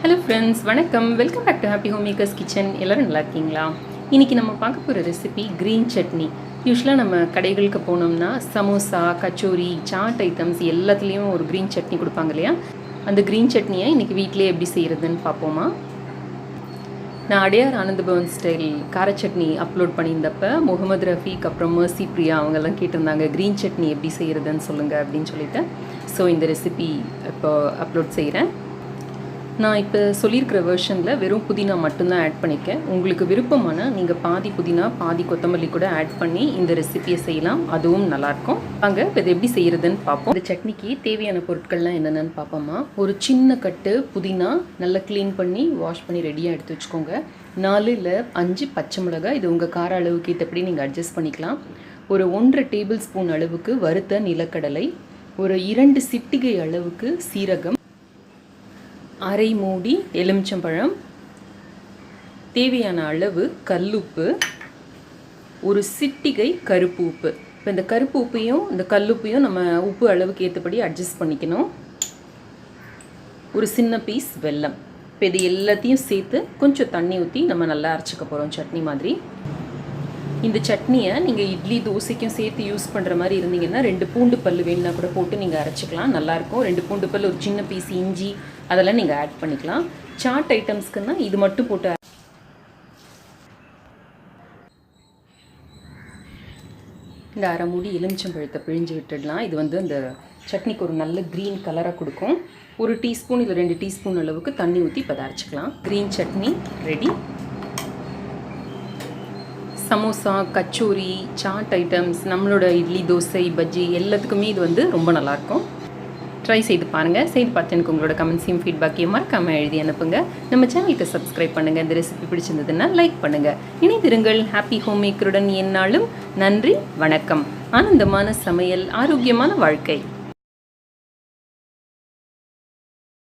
Hello friends, வணக்கம். Welcome back to happy home makers kitchen. எல்லாரும் நல்லா இருக்கீங்களா? இன்னைக்கு நம்ம பார்க்க போகிற ரெசிபி க்ரீன் சட்னி. யூஸ்வலாக நம்ம கடைகளுக்கு போனோம்னா சமோசா, கச்சோரி, சாட் ஐட்டம்ஸ் எல்லாத்துலேயும் ஒரு க்ரீன் சட்னி கொடுப்பாங்க இல்லையா? அந்த க்ரீன் சட்னியை இன்றைக்கி வீட்டிலே எப்படி செய்கிறதுன்னு பார்ப்போமா? நான் அடையார் ஆனந்தபவன் ஸ்டைல் கார சட்னி அப்லோட் பண்ணியிருந்தப்போ முகமது ரஃபீக் அப்புறம் மர்சி பிரியா அவங்கெல்லாம் கேட்டிருந்தாங்க க்ரீன் சட்னி எப்படி செய்கிறதுன்னு சொல்லுங்கள் அப்படின்னு சொல்லிட்டு. ஸோ இந்த ரெசிபி இப்போ அப்லோட் செய்கிறேன். நான் இப்போ சொல்லியிருக்கிற வெர்ஷனில் வெறும் புதினா மட்டும்தான் ஆட் பண்ணியிருக்கேன். உங்களுக்கு விருப்பமான நீங்கள் பாதி புதினா பாதி கொத்தமல்லி கூட ஆட் பண்ணி இந்த ரெசிபியை செய்யலாம், அதுவும் நல்லாயிருக்கும். அங்கே இப்போ இது எப்படி செய்கிறதுன்னு பார்ப்போம். இந்த சட்னிக்கு தேவையான பொருட்கள்லாம் என்னென்னு பார்ப்போமா? ஒரு சின்ன கட்டு புதினா நல்லா க்ளீன் பண்ணி வாஷ் பண்ணி ரெடியாக எடுத்து வச்சுக்கோங்க. 4 இல்லை 5 பச்சை மிளகாய், இது உங்கள் கார அளவுக்கு ஏற்றபடி நீங்கள் அட்ஜஸ்ட் பண்ணிக்கலாம். ஒரு 1.5 டேபிள் ஸ்பூன் அளவுக்கு வறுத்த நிலக்கடலை, ஒரு 2 சிட்டிகை அளவுக்கு சீரகம், அரை மூடி எலுமிச்சம்பழம், தேவையான அளவு கல்லுப்பு, ஒரு சிட்டிகை கருப்பு உப்பு. இப்போ இந்த கருப்பு உப்பையும் இந்த கல்லுப்பையும் நம்ம உப்பு அளவுக்கு ஏற்றபடி அட்ஜஸ்ட் பண்ணிக்கணும். ஒரு சின்ன பீஸ் வெல்லம். இப்போ இது எல்லாத்தையும் சேர்த்து கொஞ்சம் தண்ணி ஊற்றி நம்ம நல்லா அரைச்சிக்க போகிறோம் சட்னி மாதிரி. இந்த சட்னியை நீங்கள் இட்லி தோசைக்கும் சேர்த்து யூஸ் பண்ணுற மாதிரி இருந்தீங்கன்னா 2 பூண்டு பல் வேணுன்னா கூட போட்டு நீங்கள் அரைச்சிக்கலாம், நல்லாயிருக்கும். 2 பூண்டு பல், ஒரு சின்ன பீஸ் இஞ்சி, அதெல்லாம் நீங்கள் ஆட் பண்ணிக்கலாம். சாட் ஐட்டம்ஸ்க்குன்னா இது மட்டும் போட்டு இந்த அரை மூடி எலுமிச்சம்பழத்தை பிழிஞ்சு விட்டுடலாம். இது வந்து அந்த சட்னிக்கு ஒரு நல்ல க்ரீன் கலராக கொடுக்கும். ஒரு டீஸ்பூன் இல்லை 2 டீஸ்பூன் அளவுக்கு தண்ணி ஊற்றி இப்போ அரைச்சிக்கலாம். Green chutney ready. Samosa, kachori, chaat items, நம்மளோட இட்லி தோசை பஜ்ஜி எல்லாத்துக்குமே இது வந்து ரொம்ப நல்லாயிருக்கும். ட்ரை செய்து பாருங்கள். செய்து பார்த்து எனக்கு உங்களோட கமெண்ட்ஸையும் ஃபீட்பேக்கையும் மறக்காமல் எழுதி அனுப்புங்க. நம்ம சேனலுக்கு சப்ஸ்கிரைப் பண்ணுங்கள். இந்த ரெசிபி பிடிச்சிருந்ததுன்னா லைக் பண்ணுங்கள். இணைந்திருங்கள் ஹாப்பி ஹோம் மேக்கருடன் எந்நாளும். நன்றி, வணக்கம். ஆனந்தமான சமையல், ஆரோக்கியமான வாழ்க்கை.